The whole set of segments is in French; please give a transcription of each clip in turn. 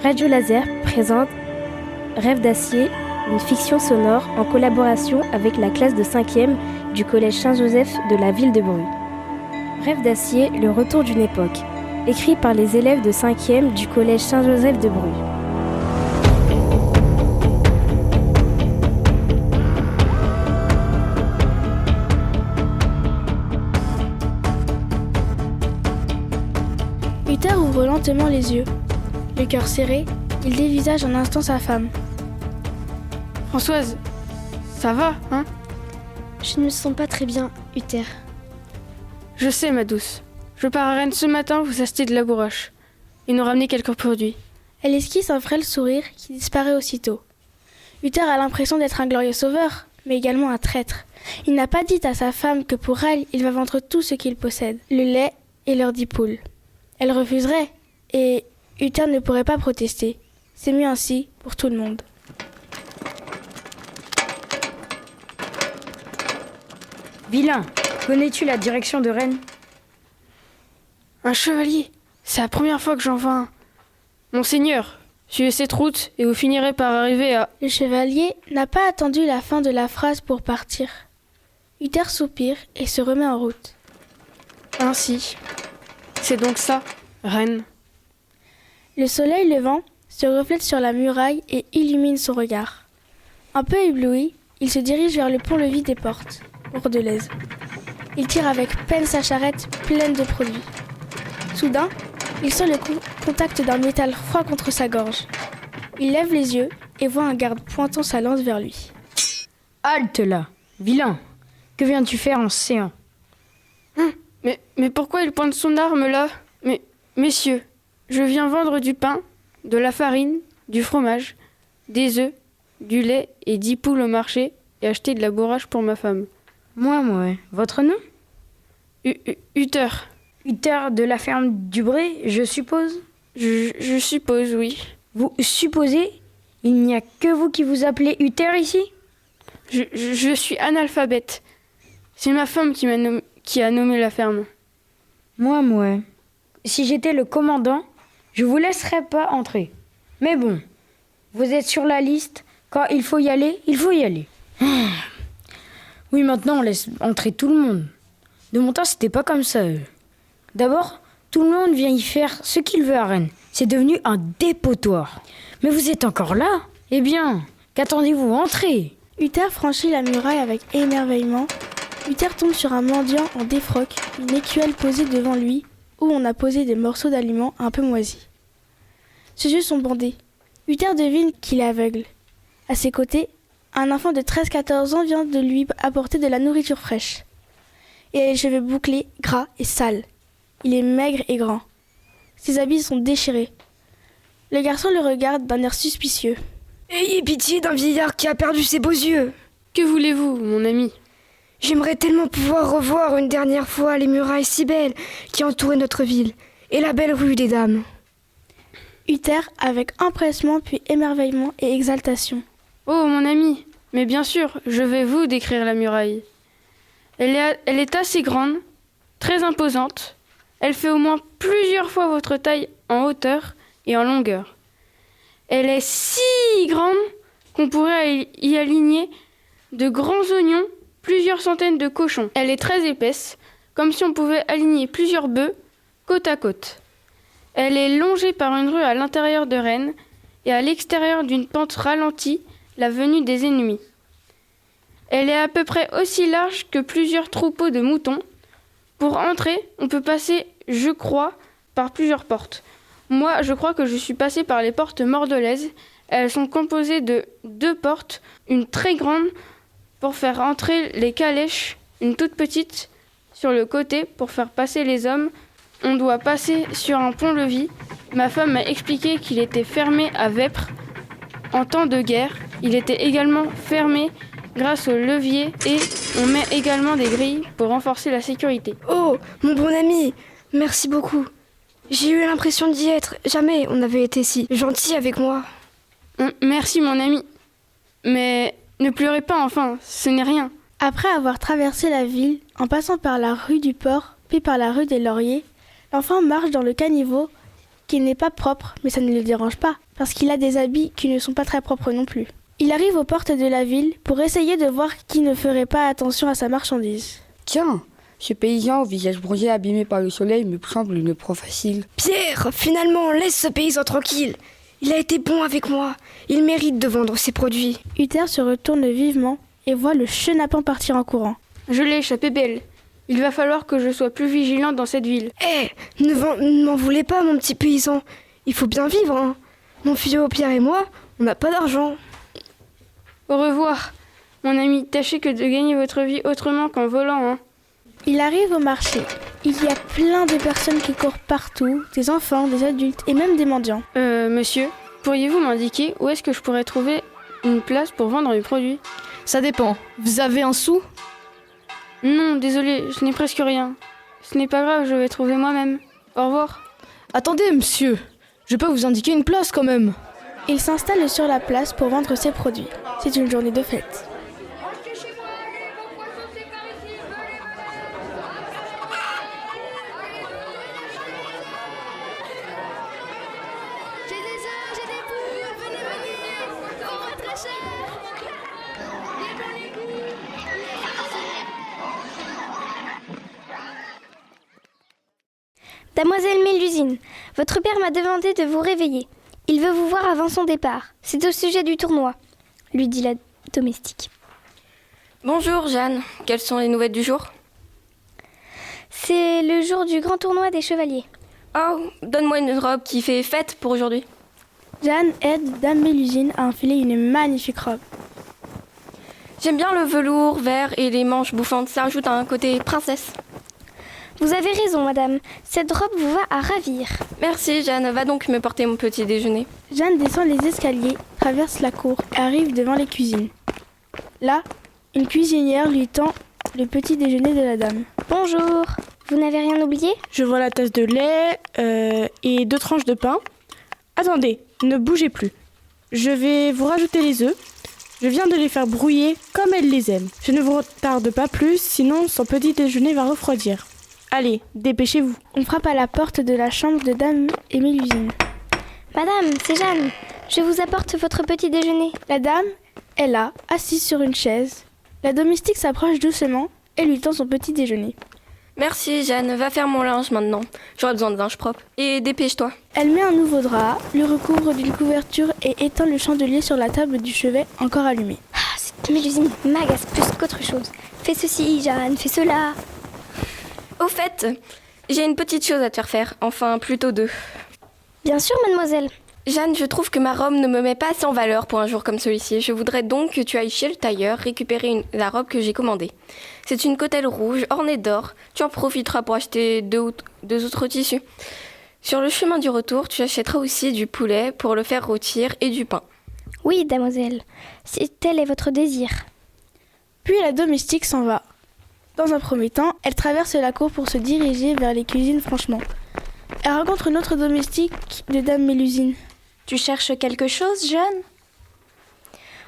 Radio Laser présente Rêve d'acier, une fiction sonore en collaboration avec la classe de 5e du collège Saint-Joseph de la ville de Bruy. Rêve d'acier, le retour d'une époque, écrit par les élèves de 5e du collège Saint-Joseph de Bruy. Uther ouvre lentement les yeux. Le cœur serré, il dévisage un instant sa femme. Françoise, ça va, hein? Je ne me sens pas très bien, Uther. Je sais, ma douce. Je pars à Rennes ce matin vous acheter de la bourrache et nous ramener quelques produits. Elle esquisse un frêle sourire qui disparaît aussitôt. Uther a l'impression d'être un glorieux sauveur, mais également un traître. Il n'a pas dit à sa femme que pour elle, il va vendre tout ce qu'il possède, le lait et leurs 10 poules. Elle refuserait, et Uther ne pourrait pas protester. C'est mieux ainsi pour tout le monde. Vilain, connais-tu la direction de Rennes? Un chevalier, c'est la première fois que j'en vois un. Monseigneur, suivez cette route et vous finirez par arriver à... Le chevalier n'a pas attendu la fin de la phrase pour partir. Uther soupire et se remet en route. Ainsi. C'est donc ça, Rennes. Le soleil levant se reflète sur la muraille et illumine son regard. Un peu ébloui, il se dirige vers le pont-levis des portes, bordelaises. Il tire avec peine sa charrette pleine de produits. Soudain, il sent le contact d'un métal froid contre sa gorge. Il lève les yeux et voit un garde pointant sa lance vers lui. Halte là, vilain. Que viens-tu faire en séant? Mais pourquoi il pointe son arme là? Mais, messieurs, je viens vendre du pain, de la farine, du fromage, des œufs, du lait et 10 poules au marché et acheter de la bourrache pour ma femme. Moi. Votre nom? Uther. Uther de la ferme du Bré, je suppose? Je suppose, oui. Vous supposez? Il n'y a que vous qui vous appelez Uther ici? Je suis analphabète. C'est ma femme qui a nommé la ferme. Moi. Si j'étais le commandant, je vous laisserais pas entrer. Mais bon, vous êtes sur la liste. Quand il faut y aller, il faut y aller. Oui, maintenant on laisse entrer tout le monde. De mon temps, c'était pas comme ça. D'abord, tout le monde vient y faire ce qu'il veut à Rennes. C'est devenu un dépotoir. Mais vous êtes encore là? Eh bien, qu'attendez-vous? Entrez. Uther franchit la muraille avec émerveillement. Uther tombe sur un mendiant en défroque, une écuelle posée devant lui, où on a posé des morceaux d'aliments un peu moisis. Ses yeux sont bandés. Uther devine qu'il est aveugle. À ses côtés, un enfant de 13-14 ans vient de lui apporter de la nourriture fraîche. Il a les cheveux bouclés, gras et sales. Il est maigre et grand. Ses habits sont déchirés. Le garçon le regarde d'un air suspicieux. Ayez pitié d'un vieillard qui a perdu ses beaux yeux. Que voulez-vous, mon ami? J'aimerais tellement pouvoir revoir une dernière fois les murailles si belles qui entouraient notre ville et la belle rue des Dames. Uther avec empressement puis émerveillement et exaltation. Oh, mon ami, mais bien sûr, je vais vous décrire la muraille. Elle est assez grande, très imposante. Elle fait au moins plusieurs fois votre taille en hauteur et en longueur. Elle est si grande qu'on pourrait y aligner de grands oignons, plusieurs centaines de cochons. Elle est très épaisse, comme si on pouvait aligner plusieurs bœufs côte à côte. Elle est longée par une rue à l'intérieur de Rennes et à l'extérieur d'une pente ralentie la venue des ennemis. Elle est à peu près aussi large que plusieurs troupeaux de moutons. Pour entrer, on peut passer, je crois, par plusieurs portes. Moi, je crois que je suis passée par les portes mordelaises. Elles sont composées de 2 portes, une très grande pour faire entrer les calèches, une toute petite sur le côté pour faire passer les hommes. On doit passer sur un pont-levis. Ma femme m'a expliqué qu'il était fermé à Vêpres en temps de guerre. Il était également fermé grâce au levier et on met également des grilles pour renforcer la sécurité. Oh, mon bon ami, merci beaucoup. J'ai eu l'impression d'y être. Jamais on n'avait été si gentil avec moi. Merci, mon ami. Mais ne pleurez pas, enfin, ce n'est rien. Après avoir traversé la ville, en passant par la rue du Port, puis par la rue des Lauriers, l'enfant marche dans le caniveau qui n'est pas propre, mais ça ne le dérange pas, parce qu'il a des habits qui ne sont pas très propres non plus. Il arrive aux portes de la ville pour essayer de voir qui ne ferait pas attention à sa marchandise. Tiens, ce paysan au visage bronzé abîmé par le soleil me semble une proie facile. Pierre, finalement, laisse ce paysan tranquille. Il a été bon avec moi. Il mérite de vendre ses produits. Uther se retourne vivement et voit le chenapan partir en courant. Je l'ai échappé belle. Il va falloir que je sois plus vigilant dans cette ville. Ne m'en voulez pas, mon petit paysan. Il faut bien vivre, hein. Mon filleau Pierre et moi, on n'a pas d'argent. Au revoir, mon ami. Tâchez que de gagner votre vie autrement qu'en volant, hein. Il arrive au marché. Il y a plein de personnes qui courent partout, des enfants, des adultes et même des mendiants. Monsieur, pourriez-vous m'indiquer où est-ce que je pourrais trouver une place pour vendre mes produits? Ça dépend. Vous avez un sou? Non, désolé, je n'ai presque rien. Ce n'est pas grave, je vais trouver moi-même. Au revoir. Attendez, monsieur. Je peux vous indiquer une place quand même. Il s'installe sur la place pour vendre ses produits. C'est une journée de fête. J'ai des œufs, j'ai des poules, venez, on va très cher. Mademoiselle Mélusine, votre père m'a demandé de vous réveiller. Il veut vous voir avant son départ. C'est au sujet du tournoi, lui dit la domestique. Bonjour Jeanne, quelles sont les nouvelles du jour? C'est le jour du grand tournoi des chevaliers. Oh, donne-moi une robe qui fait fête pour aujourd'hui. Jeanne aide Dame Mélusine à enfiler une magnifique robe. J'aime bien le velours vert et les manches bouffantes, ça ajoute un côté princesse. Vous avez raison, madame. Cette robe vous va à ravir. Merci Jeanne, va donc me porter mon petit déjeuner. Jeanne descend les escaliers, traverse la cour et arrive devant les cuisines. Là, une cuisinière lui tend le petit déjeuner de la dame. Bonjour. Vous n'avez rien oublié? Je vois la tasse de lait et 2 tranches de pain. Attendez, ne bougez plus. Je vais vous rajouter les œufs. Je viens de les faire brouiller comme elle les aime. Je ne vous retarde pas plus, sinon son petit déjeuner va refroidir. Allez, dépêchez-vous. On frappe à la porte de la chambre de Dame et Mélusine. Madame, c'est Jeanne. Je vous apporte votre petit déjeuner. La dame est là, assise sur une chaise. La domestique s'approche doucement et lui tend son petit déjeuner. Merci Jeanne, va faire mon linge maintenant. J'aurai besoin de linge propre. Et dépêche-toi. Elle met un nouveau drap, le recouvre d'une couverture et éteint le chandelier sur la table du chevet encore allumé. Ah, cette Mélusine m'agace plus qu'autre chose. Fais ceci, Jeanne, fais cela. Au fait, j'ai une petite chose à te faire faire. Enfin, plutôt 2. Bien sûr, mademoiselle. Jeanne, je trouve que ma robe ne me met pas assez en valeur pour un jour comme celui-ci. Je voudrais donc que tu ailles chez le tailleur récupérer la robe que j'ai commandée. C'est une cotelle rouge ornée d'or. Tu en profiteras pour acheter 2 autres tissus. Sur le chemin du retour, tu achèteras aussi du poulet pour le faire rôtir et du pain. Oui, mademoiselle, si tel est votre désir. Puis la domestique s'en va. Dans un premier temps, elle traverse la cour pour se diriger vers les cuisines franchement. Elle rencontre une autre domestique de Dame Mélusine. Tu cherches quelque chose, Jeanne?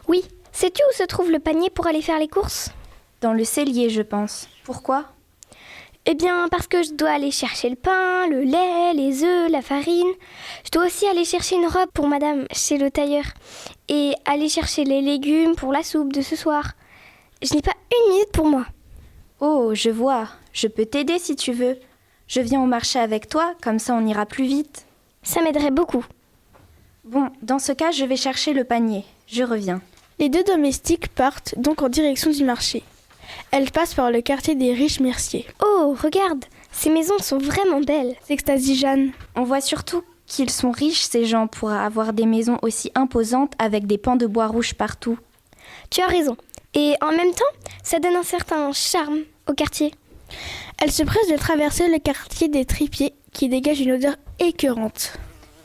Oui, sais-tu où se trouve le panier pour aller faire les courses? Dans le cellier, je pense. Pourquoi? Eh bien, parce que je dois aller chercher le pain, le lait, les œufs, la farine. Je dois aussi aller chercher une robe pour madame chez le tailleur. Et aller chercher les légumes pour la soupe de ce soir. Je n'ai pas une minute pour moi. Oh, je vois. Je peux t'aider si tu veux. Je viens au marché avec toi, comme ça on ira plus vite. Ça m'aiderait beaucoup. Bon, dans ce cas, je vais chercher le panier. Je reviens. Les 2 domestiques partent donc en direction du marché. Elles passent par le quartier des riches merciers. Oh, regarde, ces maisons sont vraiment belles, s'extasie Jeanne. On voit surtout qu'ils sont riches, ces gens, pour avoir des maisons aussi imposantes avec des pans de bois rouge partout. Tu as raison. Et en même temps, ça donne un certain charme au quartier. Elle se presse de traverser le quartier des tripiers qui dégage une odeur écœurante.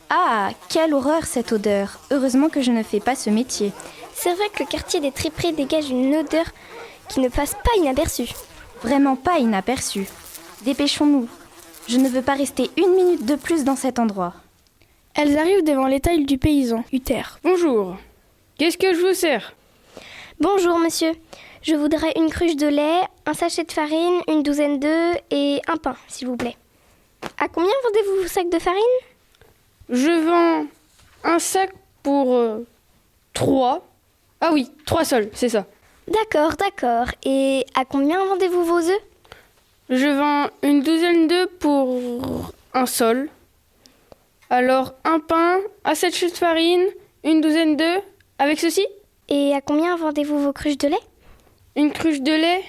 Ah, quelle horreur cette odeur. Heureusement que je ne fais pas ce métier. C'est vrai que le quartier des tripiers dégage une odeur qui ne passe pas inaperçue. Vraiment pas inaperçue. Dépêchons-nous. Je ne veux pas rester 1 minute de plus dans cet endroit. Elles arrivent devant l'étal du paysan, Uther. Bonjour. Qu'est-ce que je vous sers? Bonjour, monsieur. Je voudrais une cruche de lait, un sachet de farine, une douzaine d'œufs et un pain, s'il vous plaît. À combien vendez-vous vos sacs de farine? Je vends un sac pour 3. Ah oui, 3 sols, c'est ça. D'accord, d'accord. Et à combien vendez-vous vos œufs? Je vends une douzaine d'œufs pour 1 sol. Alors, un pain, à 7 choux de farine, une douzaine d'œufs, avec ceci. Et à combien vendez-vous vos cruches de lait? Une cruche de lait,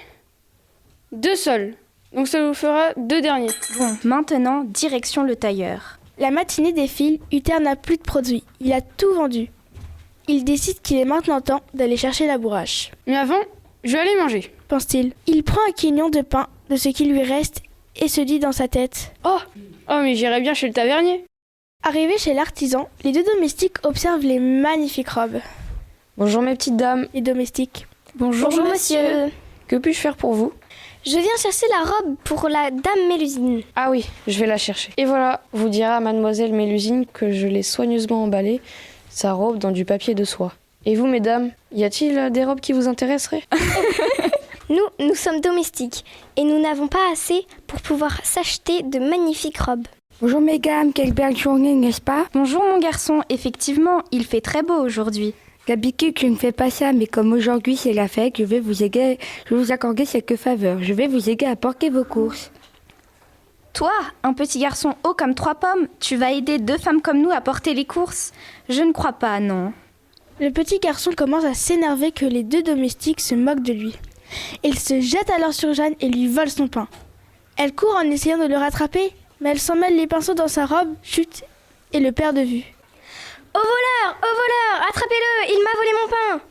2 sols. Donc ça vous fera 2 derniers. Bon, maintenant, direction le tailleur. La matinée défile, Uther n'a plus de produits. Il a tout vendu. Il décide qu'il est maintenant temps d'aller chercher la bourrache. Mais avant, je vais aller manger, pense-t-il. Il prend un quignon de pain de ce qui lui reste et se dit dans sa tête: Oh, mais j'irai bien chez le tavernier. Arrivé chez l'artisan, les deux domestiques observent les magnifiques robes. Bonjour mes petites dames. Les domestiques: Bonjour monsieur. Que puis-je faire pour vous? Je viens chercher la robe pour la dame Mélusine. Ah oui, je vais la chercher. Et voilà, vous direz à mademoiselle Mélusine que je l'ai soigneusement emballée, sa robe dans du papier de soie. Et vous mesdames, y a-t-il des robes qui vous intéresseraient? Nous sommes domestiques et nous n'avons pas assez pour pouvoir s'acheter de magnifiques robes. Bonjour mesdames, quelle belle journée, n'est-ce pas? Bonjour mon garçon, effectivement, il fait très beau aujourd'hui. D'habitude, je ne fais pas ça, mais comme aujourd'hui c'est la fête, je vais vous accorder quelques faveurs. Je vais vous aider à porter vos courses. Toi, un petit garçon haut comme 3 pommes, tu vas aider 2 femmes comme nous à porter les courses? Je ne crois pas, non. Le petit garçon commence à s'énerver que les deux domestiques se moquent de lui. Il se jette alors sur Jeanne et lui vole son pain. Elle court en essayant de le rattraper, mais elle s'emmêle les pinceaux dans sa robe, chute et le perd de vue. Au voleur, attrapez-le, il m'a volé mon pain.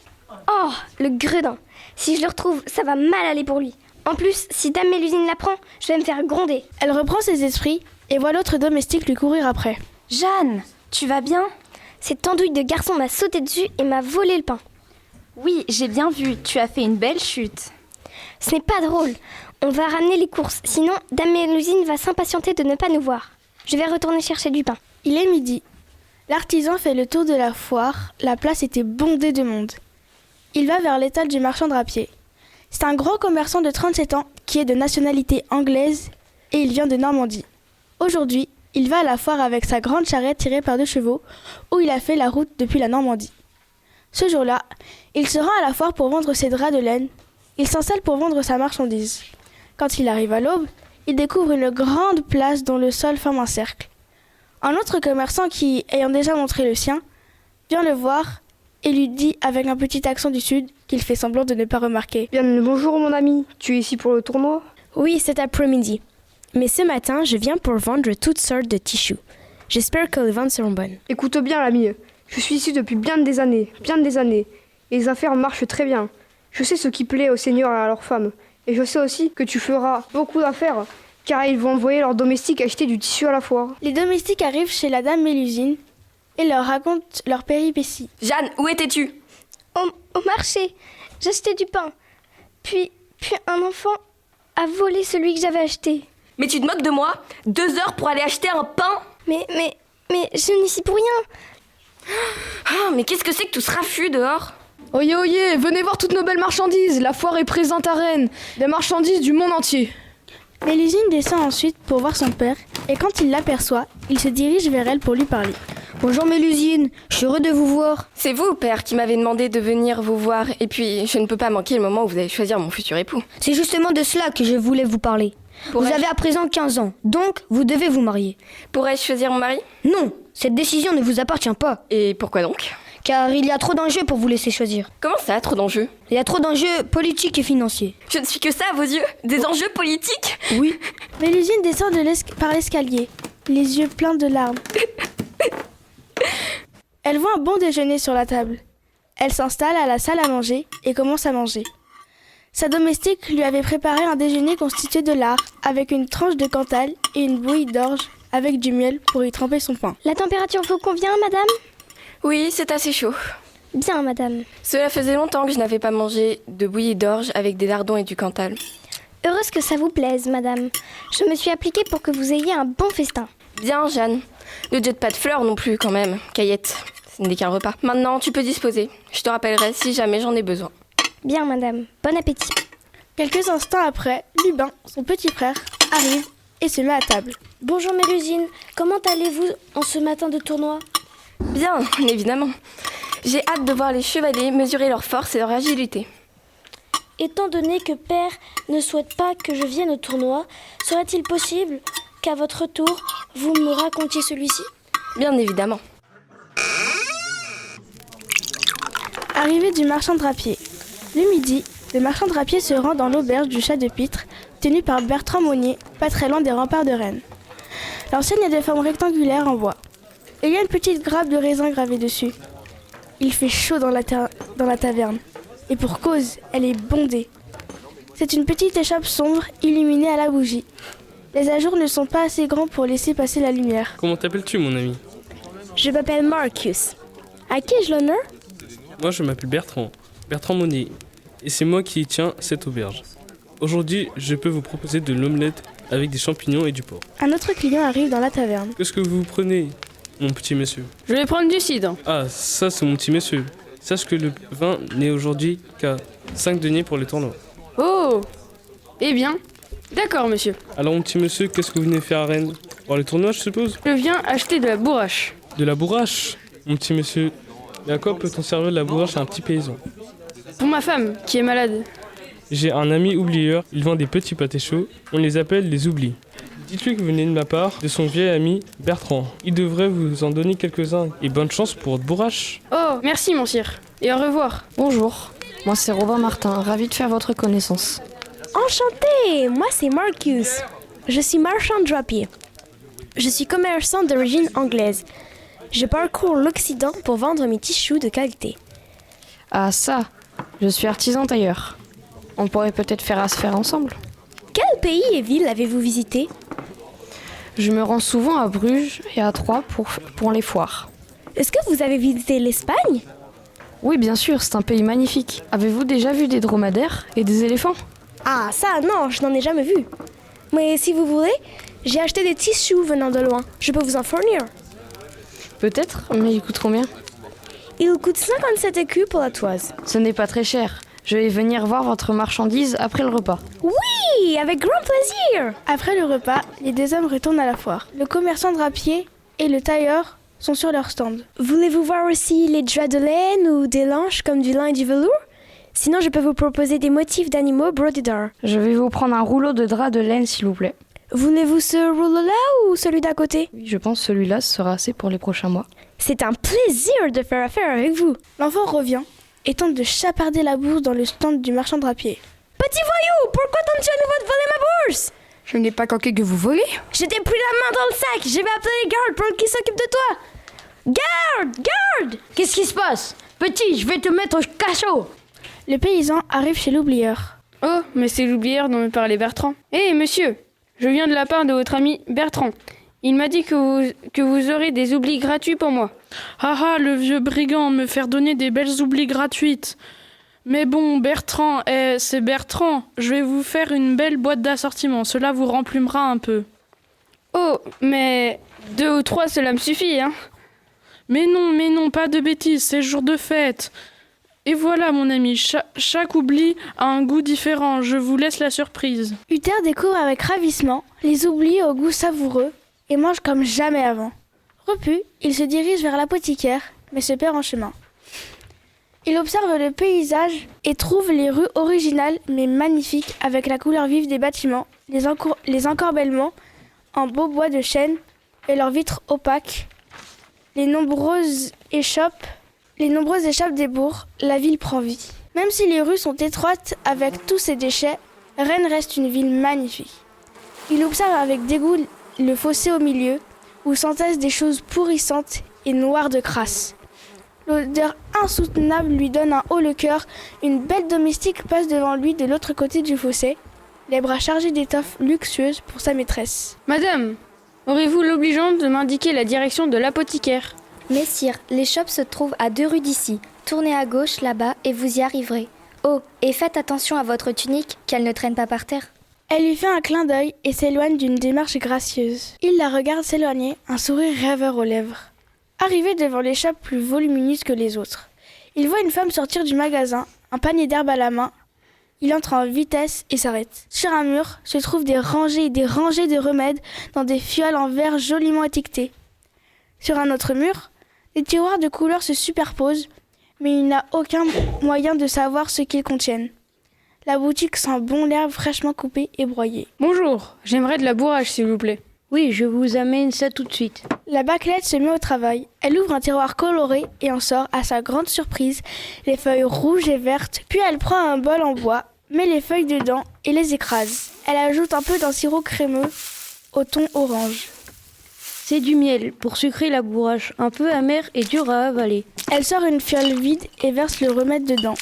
Oh, le gredin. Si je le retrouve, ça va mal aller pour lui. En plus, si dame Mélusine l'apprend, je vais me faire gronder. Elle reprend ses esprits et voit l'autre domestique lui courir après. Jeanne, tu vas bien? Cette andouille de garçon m'a sauté dessus et m'a volé le pain. Oui, j'ai bien vu, tu as fait une belle chute. Ce n'est pas drôle. On va ramener les courses, sinon dame Mélusine va s'impatienter de ne pas nous voir. Je vais retourner chercher du pain. Il est midi. L'artisan fait le tour de la foire. La place était bondée de monde. Il va vers l'étal du marchand drapier. C'est un grand commerçant de 37 ans qui est de nationalité anglaise et il vient de Normandie. Aujourd'hui, il va à la foire avec sa grande charrette tirée par 2 chevaux où il a fait la route depuis la Normandie. Ce jour-là, il se rend à la foire pour vendre ses draps de laine. Il s'installe pour vendre sa marchandise. Quand il arrive à l'aube, il découvre une grande place dont le sol forme un cercle. Un autre commerçant qui, ayant déjà montré le sien, vient le voir et lui dit avec un petit accent du sud qu'il fait semblant de ne pas remarquer. Bien le bonjour mon ami, tu es ici pour le tournoi? Oui, cet après-midi. Mais ce matin, je viens pour vendre toutes sortes de tissus. J'espère que les ventes seront bonnes. Écoute bien l'ami, je suis ici depuis bien des années. Et les affaires marchent très bien. Je sais ce qui plaît aux seigneurs et à leurs femmes. Et je sais aussi que tu feras beaucoup d'affaires, car ils vont envoyer leurs domestiques acheter du tissu à la foire. Les domestiques arrivent chez la dame Mélusine et leur racontent leurs péripéties. Jeanne, où étais-tu? Au marché, j'achetais du pain. Puis un enfant a volé celui que j'avais acheté. Mais tu te moques de moi? 2 heures pour aller acheter un pain? Mais je n'y suis pour rien. Ah, mais qu'est-ce que c'est que tout ce raffut dehors? Oyez, oyez, venez voir toutes nos belles marchandises. La foire est présente à Rennes. Des marchandises du monde entier. Mélusine descend ensuite pour voir son père et quand il l'aperçoit, il se dirige vers elle pour lui parler. Bonjour Mélusine, je suis heureux de vous voir. C'est vous, père, qui m'avez demandé de venir vous voir. Et puis, je ne peux pas manquer le moment où vous allez choisir mon futur époux. C'est justement de cela que je voulais vous parler. Vous avez à présent 15 ans, donc vous devez vous marier. Pourrais-je choisir mon mari? Non, cette décision ne vous appartient pas. Et pourquoi donc? Car il y a trop d'enjeux pour vous laisser choisir. Comment ça, trop d'enjeux? Il y a trop d'enjeux politiques et financiers. Je ne suis que ça à vos yeux? Des enjeux politiques? Oui. Mélusine descend par l'escalier, les yeux pleins de larmes. Elle voit un bon déjeuner sur la table. Elle s'installe à la salle à manger et commence à manger. Sa domestique lui avait préparé un déjeuner constitué de lard, avec une tranche de cantal et une bouillie d'orge avec du miel pour y tremper son pain. La température vous convient, madame? Oui, c'est assez chaud. Bien, madame. Cela faisait longtemps que je n'avais pas mangé de bouillie d'orge avec des lardons et du cantal. Heureuse que ça vous plaise, madame. Je me suis appliquée pour que vous ayez un bon festin. Bien, Jeanne. Ne jette pas de fleurs non plus, quand même. Caillette, ce n'est qu'un repas. Maintenant, tu peux disposer. Je te rappellerai si jamais j'en ai besoin. Bien, madame. Bon appétit. Quelques instants après, Lubin, son petit frère, arrive et se met à table. Bonjour Mélusine, comment allez-vous en ce matin de tournoi? Bien, évidemment. J'ai hâte de voir les chevaliers mesurer leur force et leur agilité. Étant donné que Père ne souhaite pas que je vienne au tournoi, serait-il possible qu'à votre tour, vous me racontiez celui-ci ? Bien évidemment. Arrivée du marchand drapier. Le midi, le marchand drapier se rend dans l'auberge du Chat de Pitre, tenue par Bertrand Monnier, pas très loin des remparts de Rennes. L'enseigne est de forme rectangulaire en bois. Il y a une petite grappe de raisin gravée dessus. Il fait chaud dans la taverne. Et pour cause, elle est bondée. C'est une petite échoppe sombre, illuminée à la bougie. Les ajours ne sont pas assez grands pour laisser passer la lumière. Comment t'appelles-tu, mon ami? Je m'appelle Marcus. À qui ai-je l'honneur? Moi, je m'appelle Bertrand Monnier. Et c'est moi qui tiens cette auberge. Aujourd'hui, je peux vous proposer de l'omelette avec des champignons et du porc. Un autre client arrive dans la taverne. Qu'est-ce que vous prenez, mon petit monsieur? Je vais prendre du cidre. Ah, ça c'est mon petit monsieur. Sache que le vin n'est aujourd'hui qu'à 5 deniers pour les tournois. Oh! Eh bien, d'accord, monsieur. Alors mon petit monsieur, qu'est-ce que vous venez faire à Rennes? Pour les tournois, je suppose? Je viens acheter de la bourrache. De la bourrache? Mon petit monsieur, et à quoi peut-on servir de la bourrache à un petit paysan? Pour ma femme, qui est malade. J'ai un ami oublieur, il vend des petits pâtés chauds, on les appelle les oublis. Dites-lui que vous venez de ma part, de son vieil ami Bertrand. Il devrait vous en donner quelques-uns. Et bonne chance pour votre bourrache. Oh, merci mon sire. Et au revoir. Bonjour, moi c'est Robin Martin, ravi de faire votre connaissance. Enchanté, moi c'est Marcus. Je suis marchand drapier. Je suis commerçant d'origine anglaise. Je parcours l'Occident pour vendre mes tissus de qualité. Ah ça, je suis artisan tailleur. On pourrait peut-être faire affaire ensemble. Quel pays et ville avez-vous visité? Je me rends souvent à Bruges et à Troyes pour les foires. Est-ce que vous avez visité l'Espagne? Oui, bien sûr, c'est un pays magnifique. Avez-vous déjà vu des dromadaires et des éléphants? Ah, ça, non, je n'en ai jamais vu. Mais si vous voulez, j'ai acheté des tissus venant de loin. Je peux vous en fournir. Peut-être, mais ils coûtent combien? Il coûte 57 écus pour la toise. Ce n'est pas très cher. Je vais venir voir votre marchandise après le repas. Oui, avec grand plaisir. Après le repas, les deux hommes retournent à la foire. Le commerçant drapier et le tailleur sont sur leur stand. Voulez-vous voir aussi les draps de laine ou des langes comme du lin et du velours? Sinon, je peux vous proposer des motifs d'animaux brodés d'or. Je vais vous prendre un rouleau de drap de laine, s'il vous plaît. Voulez-vous ce rouleau-là ou celui d'à côté? Oui, je pense que celui-là sera assez pour les prochains mois. C'est un plaisir de faire affaire avec vous. L'enfant revient et tente de chaparder la bourse dans le stand du marchand drapier. Petit voyou, pourquoi tentes-tu à nouveau de voler ma bourse? Je n'ai pas compris que vous volez. Je t'ai pris la main dans le sac. Je vais appeler les gardes pour qu'ils s'occupent de toi. Garde! Garde! Qu'est-ce qui se passe? Petit, je vais te mettre au cachot. Le paysan arrive chez l'oublieur. Oh, mais c'est l'oublieur dont me parlait Bertrand. Hé, monsieur, je viens de la part de votre ami Bertrand. Il m'a dit que vous aurez des oublis gratuits pour moi. Ah ah, le vieux brigand, me faire donner des belles oublis gratuites. Mais bon, Bertrand, c'est Bertrand. Je vais vous faire une belle boîte d'assortiment. Cela vous remplumera un peu. Oh, mais 2 ou 3, cela me suffit, hein. Mais non, pas de bêtises, c'est jour de fête. Et voilà, mon ami, chaque oubli a un goût différent. Je vous laisse la surprise. Uther découvre avec ravissement les oublis au goût savoureux et mange comme jamais avant. Repu, il se dirige vers l'apothicaire, mais se perd en chemin. Il observe le paysage et trouve les rues originales mais magnifiques avec la couleur vive des bâtiments, les encorbellements en beau bois de chêne et leurs vitres opaques, les nombreuses échoppes des bourgs. La ville prend vie. Même si les rues sont étroites avec tous ces déchets, Rennes reste une ville magnifique. Il observe avec dégoût le fossé au milieu, où s'entassent des choses pourrissantes et noires de crasse. L'odeur insoutenable lui donne un haut le cœur. Une belle domestique passe devant lui de l'autre côté du fossé, les bras chargés d'étoffes luxueuses pour sa maîtresse. Madame, aurez-vous l'obligeance de m'indiquer la direction de l'apothicaire? Messire, l'échoppe se trouve à 2 rues d'ici. Tournez à gauche là-bas et vous y arriverez. Oh, et faites attention à votre tunique, qu'elle ne traîne pas par terre. Elle lui fait un clin d'œil et s'éloigne d'une démarche gracieuse. Il la regarde s'éloigner, un sourire rêveur aux lèvres. Arrivé devant l'échoppe plus volumineuse que les autres, il voit une femme sortir du magasin, un panier d'herbe à la main. Il entre en vitesse et s'arrête. Sur un mur se trouvent des rangées et des rangées de remèdes dans des fioles en verre joliment étiquetées. Sur un autre mur, Les tiroirs de couleurs se superposent, mais il n'a aucun moyen de savoir ce qu'ils contiennent. La boutique sent bon l'herbe fraîchement coupée et broyée. Bonjour, j'aimerais de la bourrage s'il vous plaît. Oui, je vous amène ça tout de suite. La Baclette se met au travail. Elle ouvre un tiroir coloré et en sort, à sa grande surprise, les feuilles rouges et vertes. Puis elle prend un bol en bois, met les feuilles dedans et les écrase. Elle ajoute un peu d'un sirop crémeux au ton orange. C'est du miel pour sucrer la bourrache, un peu amer et dur à avaler. Elle sort une fiole vide et verse le remède dedans.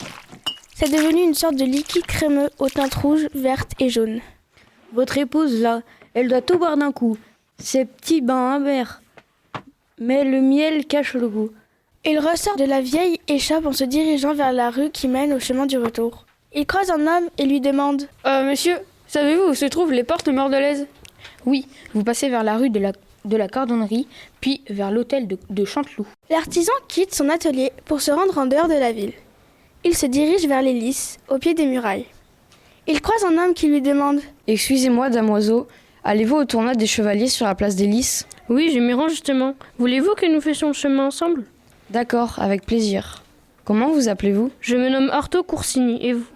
C'est devenu une sorte de liquide crémeux aux teintes rouges, vertes et jaunes. Votre épouse, là, elle doit tout boire d'un coup. Ces petits bains amers. Mais le miel cache le goût. Il ressort de la vieille échoppe en se dirigeant vers la rue qui mène au chemin du retour. Il croise un homme et lui demande « Monsieur, savez-vous où se trouvent les portes mordelaises ?» Oui, vous passez vers la rue de la Cordonnerie, puis vers l'hôtel de Chanteloup. L'artisan quitte son atelier pour se rendre en dehors de la ville. Il se dirige vers les lys, au pied des murailles. Il croise un homme qui lui demande « Excusez-moi, damoiseau, allez-vous au tournoi des chevaliers sur la place des lys ?»« Oui, je m'y rends justement. Voulez-vous que nous fassions le chemin ensemble ?»« D'accord, avec plaisir. Comment vous appelez-vous ?»« Je me nomme Artaud Coursini, et vous ?»«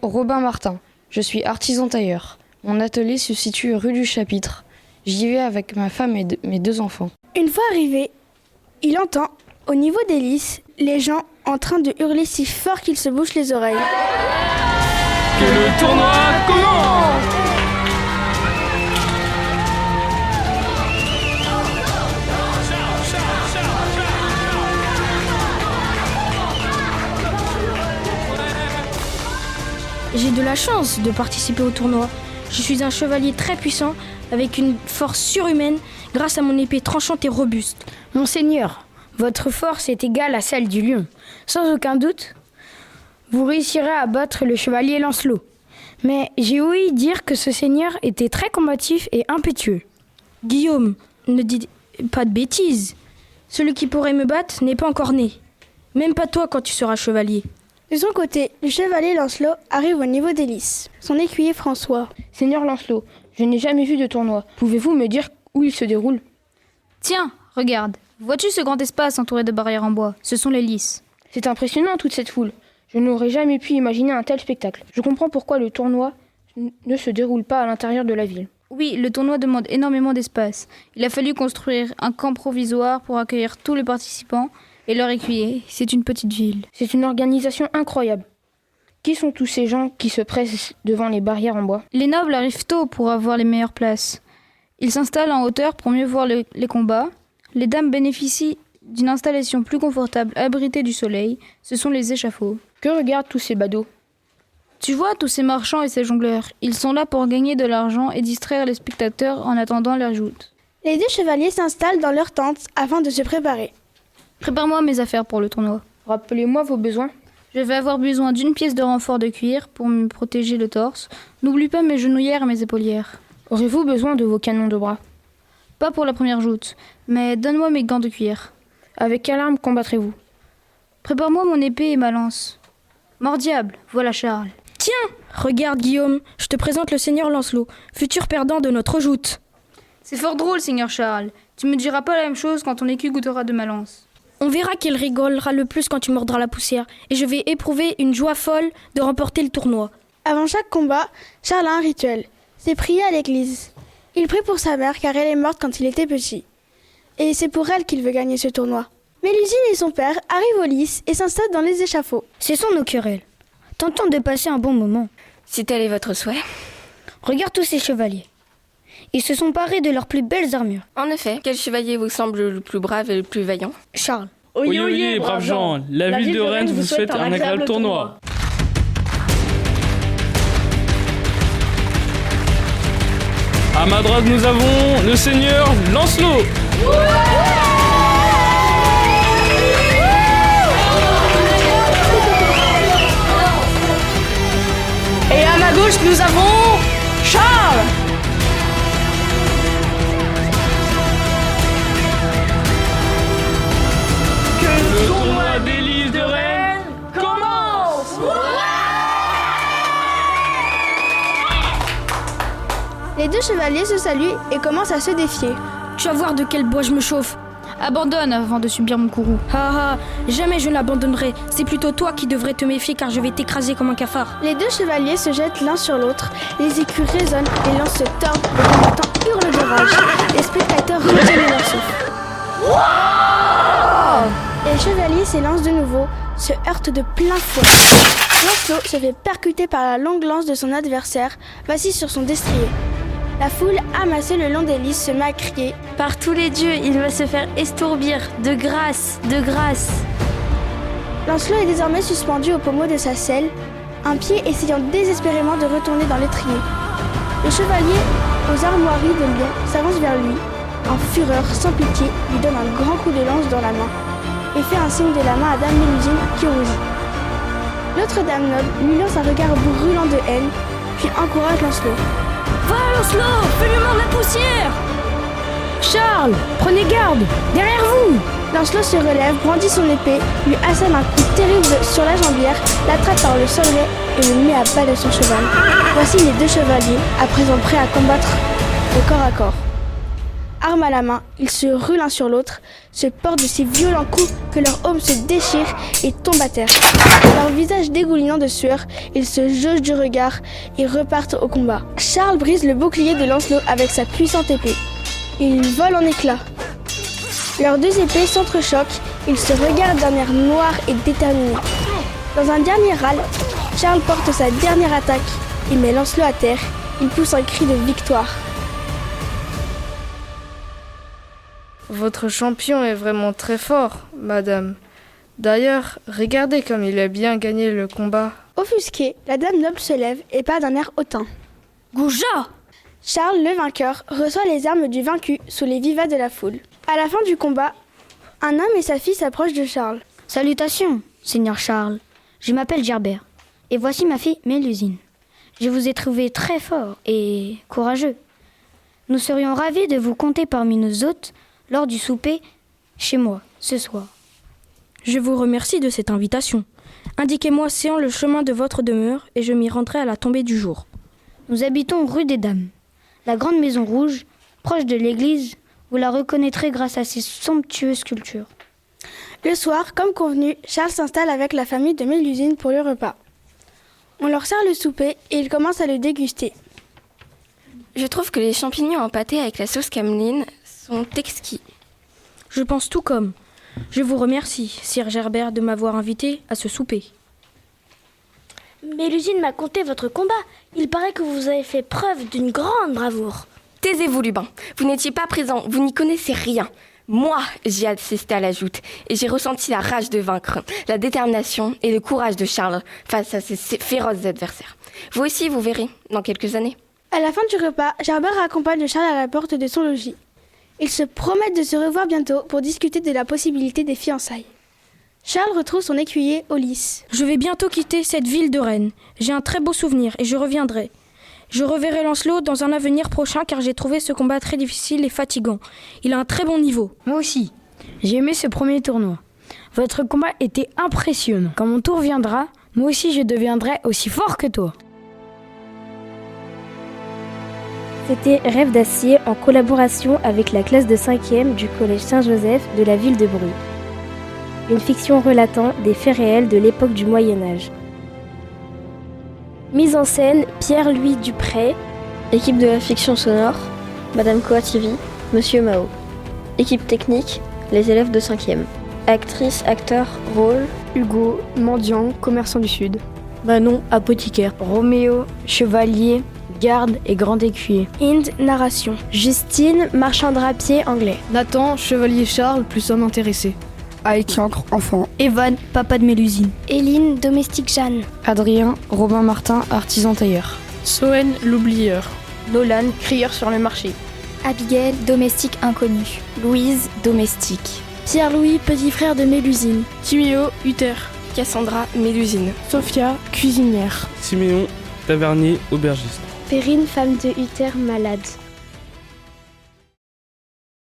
Robin Martin. Je suis artisan tailleur. Mon atelier se situe rue du Chapitre. J'y vais avec ma femme et mes 2 enfants. » Une fois arrivé, il entend, au niveau des lys, les gens en train de hurler si fort qu'ils se bouchent les oreilles. Que le tournoi commence! J'ai de la chance de participer au tournoi. Je suis un chevalier très puissant, avec une force surhumaine, grâce à mon épée tranchante et robuste. Monseigneur, votre force est égale à celle du lion. Sans aucun doute, vous réussirez à battre le chevalier Lancelot. Mais j'ai ouï dire que ce seigneur était très combatif et impétueux. Guillaume, ne dis pas de bêtises. Celui qui pourrait me battre n'est pas encore né. Même pas toi quand tu seras chevalier. De son côté, le chevalier Lancelot arrive au niveau des lys. Son écuyer François. Seigneur Lancelot, je n'ai jamais vu de tournoi. Pouvez-vous me dire où il se déroule ? Tiens, regarde. Vois-tu ce grand espace entouré de barrières en bois ? Ce sont les lys. C'est impressionnant toute cette foule. Je n'aurais jamais pu imaginer un tel spectacle. Je comprends pourquoi le tournoi ne se déroule pas à l'intérieur de la ville. Oui, le tournoi demande énormément d'espace. Il a fallu construire un camp provisoire pour accueillir tous les participants et leur écuyer. C'est une petite ville. C'est une organisation incroyable. Qui sont tous ces gens qui se pressent devant les barrières en bois ? Les nobles arrivent tôt pour avoir les meilleures places. Ils s'installent en hauteur pour mieux voir les combats. Les dames bénéficient d'une installation plus confortable, abritée du soleil. Ce sont les échafauds. Que regardent tous ces badauds ? Tu vois tous ces marchands et ces jongleurs. Ils sont là pour gagner de l'argent et distraire les spectateurs en attendant leur joute. Les 2 chevaliers s'installent dans leur tente afin de se préparer. Prépare-moi mes affaires pour le tournoi. Rappelez-moi vos besoins. Je vais avoir besoin d'une pièce de renfort de cuir pour me protéger le torse. N'oublie pas mes genouillères et mes épaulières. Aurez-vous besoin de vos canons de bras ? Pas pour la première joute, mais donne-moi mes gants de cuir. Avec quelle arme combattrez-vous ? Prépare-moi mon épée et ma lance. Mort diable, voilà Charles. Tiens, regarde Guillaume, je te présente le seigneur Lancelot, futur perdant de notre joute. C'est fort drôle, seigneur Charles. Tu me diras pas la même chose quand ton écu goûtera de ma lance. On verra qu'il rigolera le plus quand tu mordras la poussière, et je vais éprouver une joie folle de remporter le tournoi. Avant chaque combat, Charles a un rituel. C'est prier à l'église. Il prie pour sa mère car elle est morte quand il était petit. Et c'est pour elle qu'il veut gagner ce tournoi. Mélusine et son père arrivent au lys et s'installent dans les échafauds. Cessons nos querelles. Tentons de passer un bon moment. Si tel est votre souhait. Regarde tous ces chevaliers. Ils se sont parés de leurs plus belles armures. En effet, quel chevalier vous semble le plus brave et le plus vaillant ? Charles. Oyez, oyez, braves gens, la ville de Rennes vous souhaite un agréable tournoi. À ma droite, nous avons le seigneur Lancelot. Et à ma gauche, nous avons Charles. Que le tournoi des lys de Rennes commence. Les 2 chevaliers se saluent et commencent à se défier. Tu vas voir de quel bois je me chauffe. Abandonne avant de subir mon courroux. Ah ah, jamais je ne l'abandonnerai. C'est plutôt toi qui devrais te méfier car je vais t'écraser comme un cafard. Les deux chevaliers se jettent l'un sur l'autre, les écus résonnent, les lances se tordent, les combattants hurlent de rage. Les spectateurs retiennent leur souffle. Et les chevaliers s'élancent de nouveau, se heurtent de plein fouet. Lancelot se fait percuter par la longue lance de son adversaire, vacille sur son destrier. La foule, amassée le long des lisses, se met à crier « Par tous les dieux, il va se faire estourbir, de grâce, de grâce !» Lancelot est désormais suspendu au pommeau de sa selle, un pied essayant désespérément de retourner dans l'étrier. Le chevalier, aux armoiries de lion, s'avance vers lui, en fureur, sans pitié, lui donne un grand coup de lance dans la main et fait un signe de la main à Dame Mélusine qui rougit. L'autre dame noble lui lance un regard brûlant de haine, puis encourage Lancelot. Va Lancelot, fais-lui mordre la poussière! Charles, prenez garde, derrière vous! Lancelot se relève, brandit son épée, lui assène un coup terrible sur la jambière, l'attrape par le sollet et le met à bas de son cheval. Voici les deux chevaliers, à présent prêts à combattre au corps à corps. Armes à la main, ils se ruent l'un sur l'autre, se portent de si violents coups que leur aume se déchire et tombe à terre. Leur visage dégoulinant de sueur, ils se jaugent du regard et repartent au combat. Charles brise le bouclier de Lancelot avec sa puissante épée. Il vole en éclats. Leurs deux épées s'entrechoquent, ils se regardent d'un air noir et déterminé. Dans un dernier râle, Charles porte sa dernière attaque, il met Lancelot à terre, il pousse un cri de victoire. Votre champion est vraiment très fort, madame. D'ailleurs, regardez comme il a bien gagné le combat. Offusquée, la dame noble se lève et part d'un air hautain. Gouja! Charles, le vainqueur, reçoit les armes du vaincu sous les vivas de la foule. À la fin du combat, un homme et sa fille s'approchent de Charles. Salutations, Seigneur Charles. Je m'appelle Gerbert, et voici ma fille Mélusine. Je vous ai trouvé très fort et courageux. Nous serions ravis de vous compter parmi nos hôtes lors du souper chez moi, ce soir. Je vous remercie de cette invitation. Indiquez-moi séant le chemin de votre demeure et je m'y rendrai à la tombée du jour. Nous habitons rue des Dames. La grande maison rouge, proche de l'église, vous la reconnaîtrez grâce à ses somptueuses sculptures. Le soir, comme convenu, Charles s'installe avec la famille de Mélusine pour le repas. On leur sert le souper et ils commencent à le déguster. Je trouve que les champignons empâtés avec la sauce cameline sont exquis. Je pense tout comme. Je vous remercie, Sir Gerbert, de m'avoir invité à ce souper. Mélusine m'a conté votre combat. Il paraît que vous avez fait preuve d'une grande bravoure. Taisez-vous, Lubin. Vous n'étiez pas présent, vous n'y connaissez rien. Moi, j'ai assisté à la joute et j'ai ressenti la rage de vaincre, la détermination et le courage de Charles face à ses féroces adversaires. Vous aussi, vous verrez, dans quelques années. À la fin du repas, Gerbert accompagne Charles à la porte de son logis. Ils se promettent de se revoir bientôt pour discuter de la possibilité des fiançailles. Charles retrouve son écuyer au lys. Je vais bientôt quitter cette ville de Rennes. J'ai un très beau souvenir et je reviendrai. Je reverrai Lancelot dans un avenir prochain car j'ai trouvé ce combat très difficile et fatigant. Il a un très bon niveau. Moi aussi. J'ai aimé ce premier tournoi. Votre combat était impressionnant. Quand mon tour viendra, moi aussi je deviendrai aussi fort que toi. C'était Rêve d'acier en collaboration avec la classe de 5e du collège Saint-Joseph de la ville de Bruy. Une fiction relatant des faits réels de l'époque du Moyen-Âge. Mise en scène, Pierre-Louis Dupré. Équipe de la fiction sonore, Madame Coativi, Monsieur Mao. Équipe technique, les élèves de 5e. Actrice, acteur, rôle, Hugo, mendiant, commerçant du Sud. Manon, apothicaire. Roméo, chevalier, garde et grand écuyer. Inde, narration. Justine, marchand drapier anglais. Nathan, chevalier Charles, plus homme intéressé. Aïkiancre, enfant. Evan, papa de Mélusine. Éline, domestique Jeanne. Adrien, Robin Martin, artisan tailleur. Sohen, l'oublieur. Nolan, crieur sur le marché. Abigail, domestique inconnu. Louise, domestique. Pierre-Louis, petit frère de Mélusine. Timéo, Uther. Cassandra, Mélusine. Sophia, cuisinière. Siméon, tavernier, aubergiste. Perrine, femme de Uther, malade.